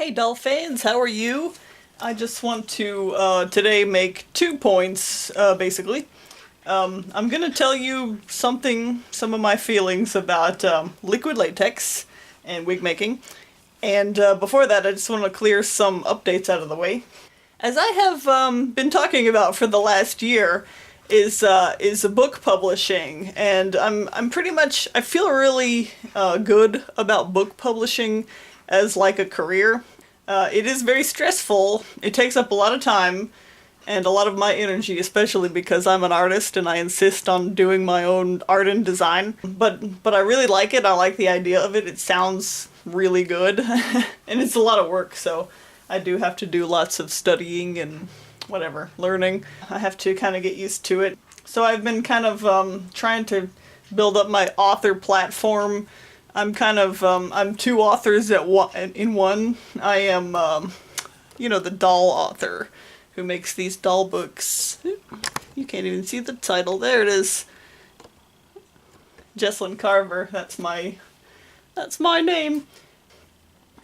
Hey doll fans, how are you? I just want to today make 2 points, basically. I'm gonna tell you some of my feelings about liquid latex and wig making. And before that, I just want to clear some updates out of the way. As I have been talking about for the last year, is book publishing, and I'm pretty much, I feel really good about book publishing as like a career. It is very stressful. It takes up a lot of time and a lot of my energy, especially because I'm an artist and I insist on doing my own art and design. But I really like it. I like the idea of it. It sounds really good and it's a lot of work, so I do have to do lots of studying and whatever, learning. I have to kind of get used to it. So I've been kind of trying to build up my author platform. I'm kind of, I'm 2 authors in one. I am, the doll author who makes these doll books. You can't even see the title. There it is. Jesslyn Carver. That's my name.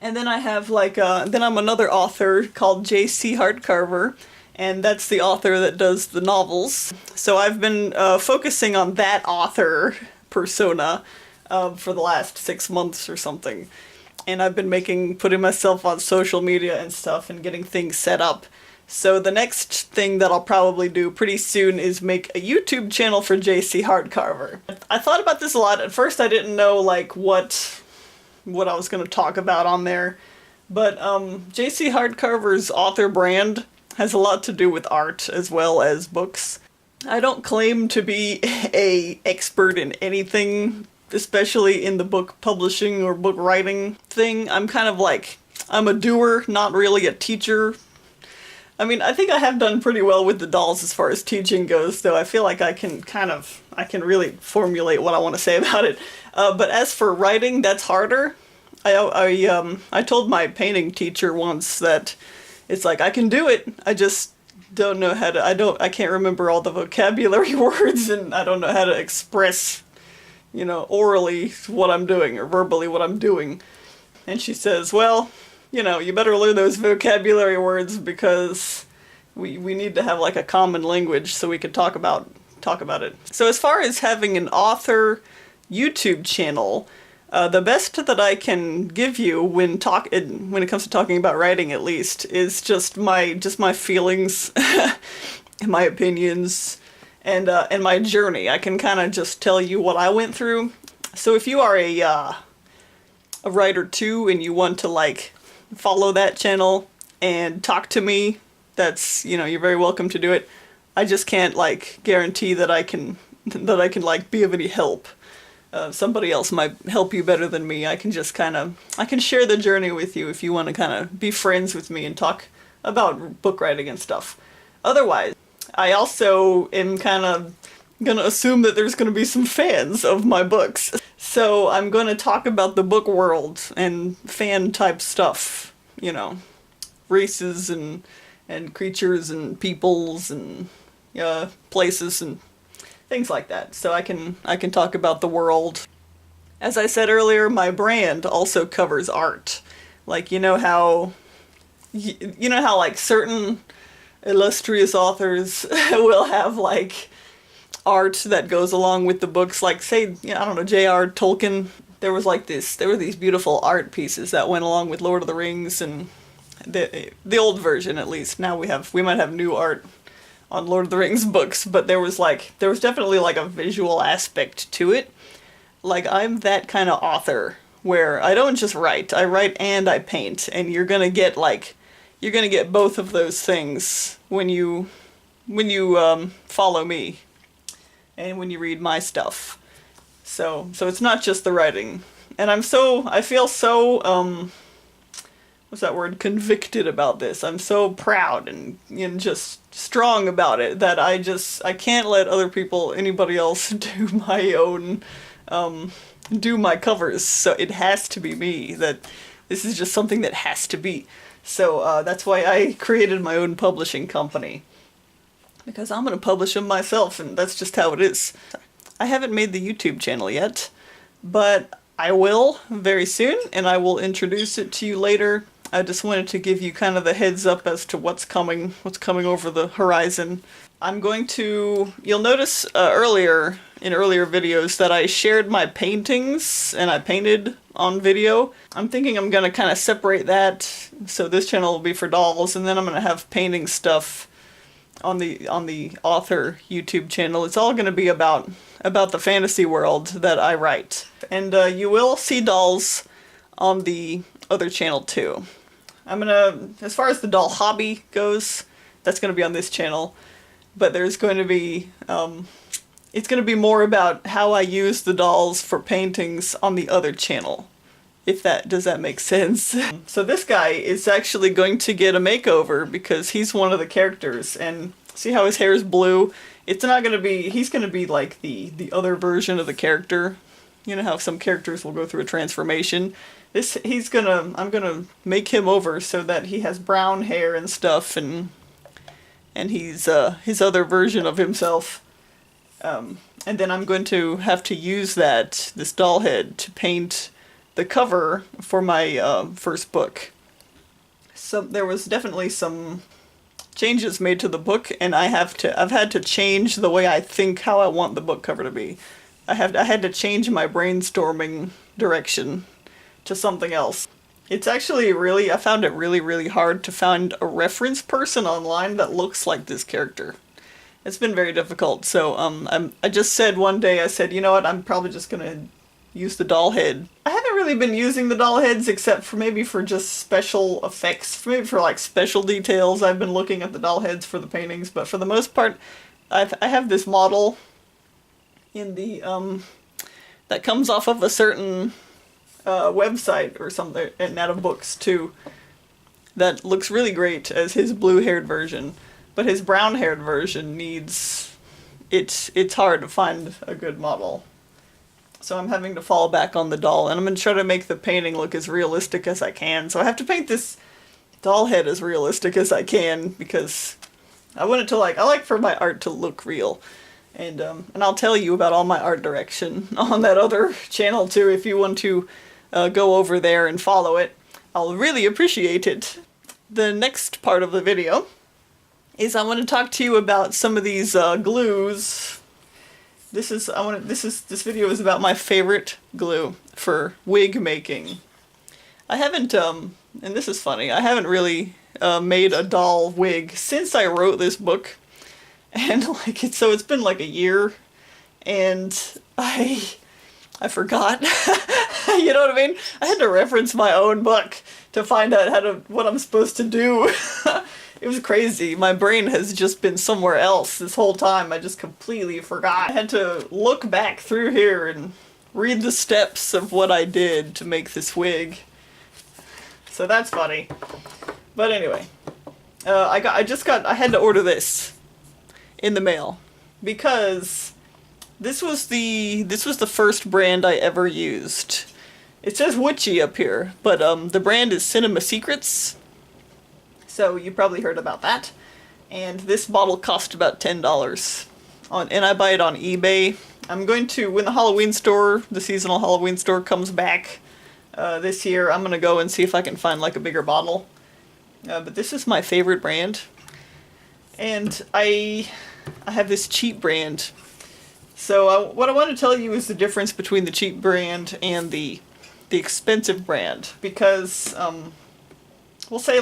And then I have then I'm another author called J.C. Hardcarver, and that's the author that does the novels. So I've been focusing on that author persona for the last 6 months or something. And I've been putting myself on social media and stuff and getting things set up. So the next thing that I'll probably do pretty soon is make a YouTube channel for JC Hardcarver. I thought about this a lot. At first I didn't know what I was going to talk about on there. But JC Hardcarver's author brand has a lot to do with art as well as books. I don't claim to be an expert in anything, especially in the book publishing or book writing thing. I'm kind of I'm a doer, not really a teacher. I mean, I think I have done pretty well with the dolls as far as teaching goes, though I feel like I can really formulate what I want to say about it. But as for writing, that's harder. I told my painting teacher once that it's I can do it, I just don't know how to, I can't remember all the vocabulary words, and I don't know how to express orally what I'm doing or verbally what I'm doing. And she says, well, you better learn those vocabulary words because we need to have a common language so we could talk about it. So as far as having an author YouTube channel, the best that I can give you when it comes to talking about writing, at least, is just my feelings, my opinions, and my journey. I can kind of just tell you what I went through. So if you are a writer too and you want to follow that channel and talk to me, that's you're very welcome to do it. I just can't guarantee that I can be of any help. Somebody else might help you better than me. I can just I can share the journey with you if you want to kind of be friends with me and talk about book writing and stuff. Otherwise, I also am kind of going to assume that there's going to be some fans of my books. So I'm going to talk about the book world and fan type stuff, races and creatures and peoples and places and things like that. So I can talk about the world. As I said earlier, my brand also covers art. How certain illustrious authors will have art that goes along with the books, say, I don't know, J.R. Tolkien. There were these beautiful art pieces that went along with Lord of the Rings, and the old version, at least. Now we might have new art on Lord of the Rings books, but there was definitely a visual aspect to it. I'm that kind of author where I don't just write, I write and I paint, and you're gonna get both of those things when you follow me and when you read my stuff. So it's not just the writing. And I feel so what's that word? Convicted about this. I'm so proud and just strong about it that I can't let anybody else do my own, do my covers. So it has to be me. This is just something that has to be. So that's why I created my own publishing company. Because I'm going to publish them myself, and that's just how it is. I haven't made the YouTube channel yet, but I will very soon, and I will introduce it to you later I just wanted to give you kind of the heads up as to what's coming over the horizon. I'm going to, you'll notice in earlier videos that I shared my paintings and I painted on video. I'm thinking I'm going to kind of separate that, so this channel will be for dolls, and then I'm going to have painting stuff on the author YouTube channel. It's all going to be about the fantasy world that I write. And you will see dolls on the other channel too. I'm gonna, as far as the doll hobby goes, that's going to be on this channel. But there's going to be, it's going to be more about how I use the dolls for paintings on the other channel. Does that make sense? So this guy is actually going to get a makeover because he's one of the characters, and see how his hair is blue? It's not going to be, he's going to be like the other version of the character. You know how some characters will go through a transformation? I'm gonna make him over so that he has brown hair and stuff, and he's his other version of himself. And then I'm going to have to use this doll head to paint the cover for my first book. So there was definitely some changes made to the book, and I've had to change the way I think how I want the book cover to be. I had to change my brainstorming direction to something else. It's actually I found it really, really hard to find a reference person online that looks like this character. It's been very difficult, so I just said one day, I said, you know what, I'm probably just gonna use the doll head. I haven't really been using the doll heads except for maybe for just special effects, maybe for like special details. I've been looking at the doll heads for the paintings, but for the most part, I have this model in the, that comes off of a certain website or something, and out of books too, that looks really great as his blue-haired version, but his brown-haired version needs, it's hard to find a good model. So I'm having to fall back on the doll, and I'm going to try to make the painting look as realistic as I can. So I have to paint this doll head as realistic as I can, because I want it to I like for my art to look real. And I'll tell you about all my art direction on that other channel too, if you want to go over there and follow it. I'll really appreciate it. The next part of the video is I want to talk to you about some of these glues. This video is about my favorite glue for wig making. I haven't, and this is funny, I haven't really made a doll wig since I wrote this book. And so it's been like a year, and I forgot. You know what I mean? I had to reference my own book to find out what I'm supposed to do. It was crazy. My brain has just been somewhere else this whole time. I just completely forgot. I had to look back through here and read the steps of what I did to make this wig. So that's funny. But anyway, I had to order this in the mail because this was the first brand I ever used. It says Witchy up here, but the brand is Cinema Secrets. So you probably heard about that. And this bottle cost about $10 and I buy it on eBay. I'm going to, when the seasonal Halloween store comes back this year, I'm gonna go and see if I can find like a bigger bottle. But this is my favorite brand. And I have this cheap brand. So what I want to tell you is the difference between the cheap brand and the expensive brand, because we'll say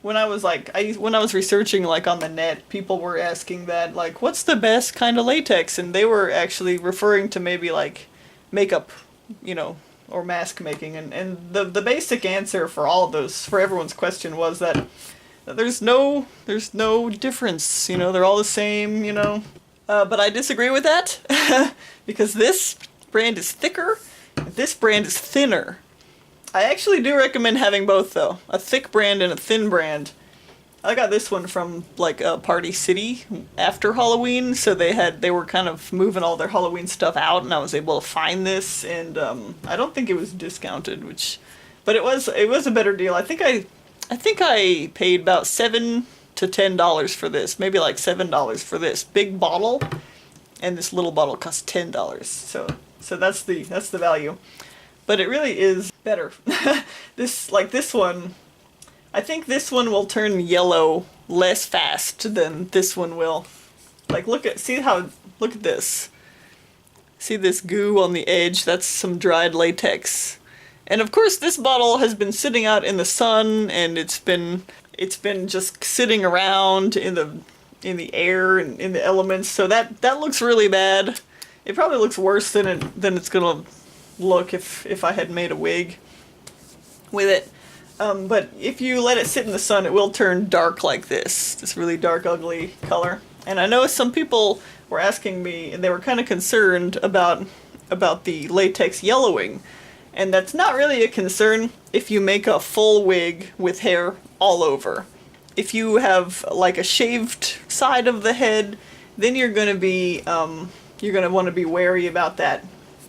when I was researching on the net, people were asking that what's the best kind of latex, and they were actually referring to maybe makeup, or mask making, and the basic answer for all of those, for everyone's question, was that there's no difference, they're all the same, but I disagree with that because this brand is thicker, and this brand is thinner. I actually do recommend having both though, a thick brand and a thin brand. I got this one from Party City after Halloween, so they were kind of moving all their Halloween stuff out, and I was able to find this, and I don't think it was discounted, but it was a better deal. I think I paid about $7 to $10 for this, maybe $7 for this big bottle, and this little bottle cost $10. So that's the value. but it really is better. This one, I think this one will turn yellow less fast than this one will. Like look at this. See this goo on the edge? That's some dried latex. And of course this bottle has been sitting out in the sun, and it's been just sitting around in the air and in the elements, so that looks really bad. It probably looks worse than it's gonna look if I had made a wig with it. But if you let it sit in the sun, it will turn dark like this really dark, ugly color. And I know some people were asking me, and they were kind of concerned about the latex yellowing. And that's not really a concern if you make a full wig with hair all over. If you have like a shaved side of the head, then you're gonna want to be wary about that.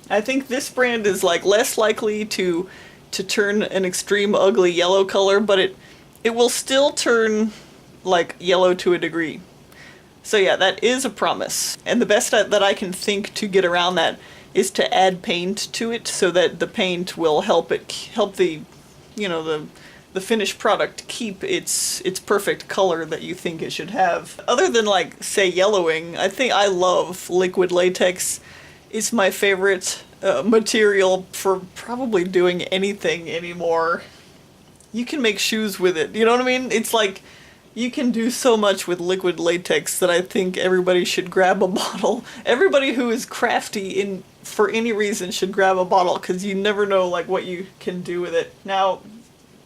I think this brand is like less likely to turn an extreme ugly yellow color, but it will still turn like yellow to a degree. So yeah, that is a promise. And the best that I can think to get around that is to add paint to it, so that the paint will help the finished product keep its perfect color that you think it should have. Other than like say yellowing, I love liquid latex. It's my favorite material for probably doing anything anymore. You can make shoes with it, you know what I mean? It's like you can do so much with liquid latex that I think everybody should grab a bottle. Everybody who is crafty for any reason should grab a bottle, because you never know like what you can do with it. Now,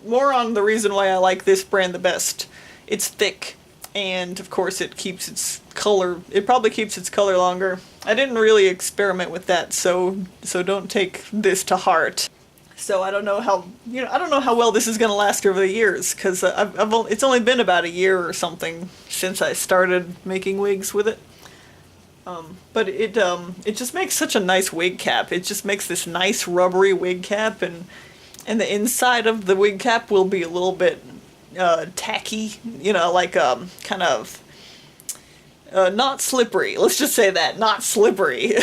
more on the reason why I like this brand the best. It's thick, and of course it keeps its color. It probably keeps its color longer. I didn't really experiment with that, so don't take this to heart. So I don't know how well this is gonna last over the years, because it's only been about a year or something since I started making wigs with it. But it just makes such a nice wig cap. It just makes this nice rubbery wig cap, and the inside of the wig cap will be a little bit tacky, like kind of not slippery. Let's just say that, not slippery.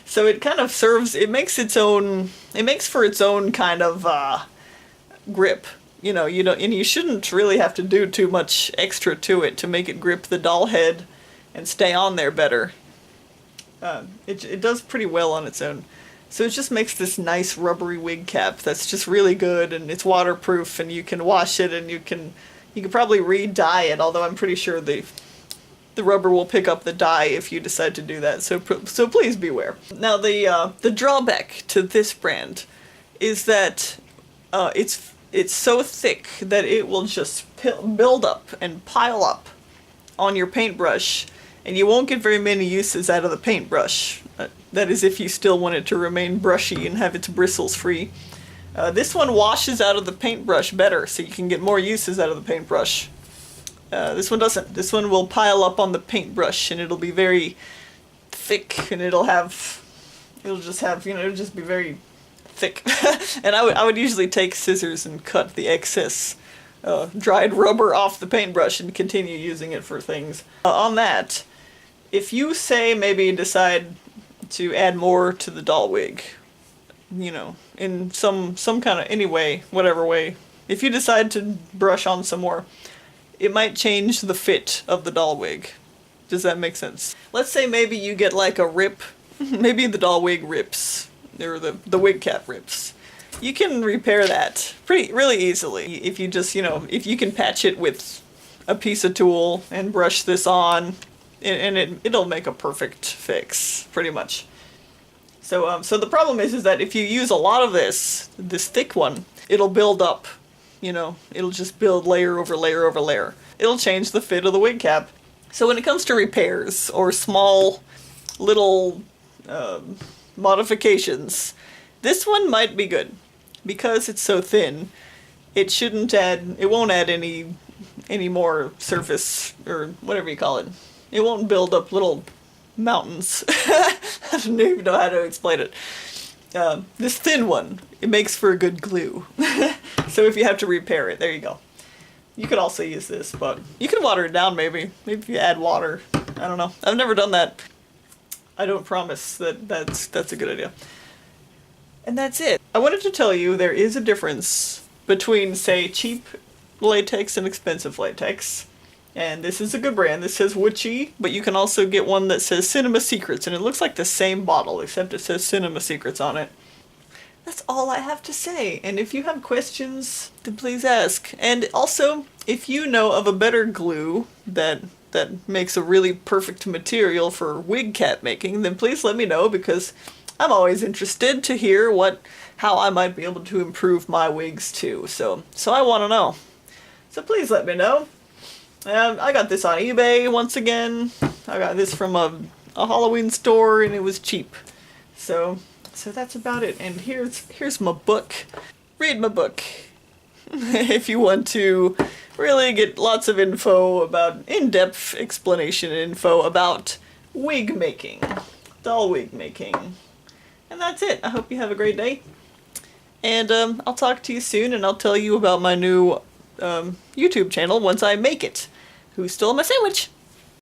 So it kind of it makes for its own kind of grip. And you shouldn't really have to do too much extra to it to make it grip the doll head and stay on there better. It does pretty well on its own. So it just makes this nice rubbery wig cap that's just really good, and it's waterproof, and you can wash it, and you can probably re-dye it, although I'm pretty sure the rubber will pick up the dye if you decide to do that, so please beware. Now the drawback to this brand is that it's so thick that it will just build up and pile up on your paintbrush, and you won't get very many uses out of the paintbrush. That is if you still want it to remain brushy and have its bristles free. This one washes out of the paintbrush better, so you can get more uses out of the paintbrush. This one doesn't. This one will pile up on the paintbrush, and it'll be very thick, and it'll just be very thick. And I would usually take scissors and cut the excess dried rubber off the paintbrush and continue using it for things. On that, if you maybe decide to add more to the doll wig, in some kind of whatever way, if you decide to brush on some more, it might change the fit of the doll wig. Does that make sense? Let's say maybe you get like a rip, maybe the doll wig rips, or the wig cap rips. You can repair that really easily if you just, if you can patch it with a piece of tool and brush this on, and it'll make a perfect fix, pretty much. So the problem is that if you use a lot of this thick one, it'll build up. It'll just build layer over layer over layer. It'll change the fit of the wig cap. So when it comes to repairs or small little modifications, this one might be good. Because it's so thin, it won't add any more surface, or whatever you call it. It won't build up little mountains. I don't even know how to explain it. This thin one, it makes for a good glue. So if you have to repair it, there you go. You could also use this, but you can water it down maybe. Maybe if you add water. I don't know. I've never done that. I don't promise that that's a good idea. And that's it. I wanted to tell you there is a difference between, say, cheap latex and expensive latex. And this is a good brand. This says Witchy, but you can also get one that says Cinema Secrets, and it looks like the same bottle, except it says Cinema Secrets on it. That's all I have to say, and if you have questions, then please ask. And also, if you know of a better glue that makes a really perfect material for wig cap making, then please let me know, because I'm always interested to hear how I might be able to improve my wigs too. So I want to know. So please let me know. I got this on eBay once again. I got this from a Halloween store, and it was cheap. So that's about it. And here's my book. Read my book if you want to really get lots of info about in-depth explanation and info about wig making, doll wig making. And that's it. I hope you have a great day. And I'll talk to you soon, and I'll tell you about my new YouTube channel once I make it. Who stole my sandwich?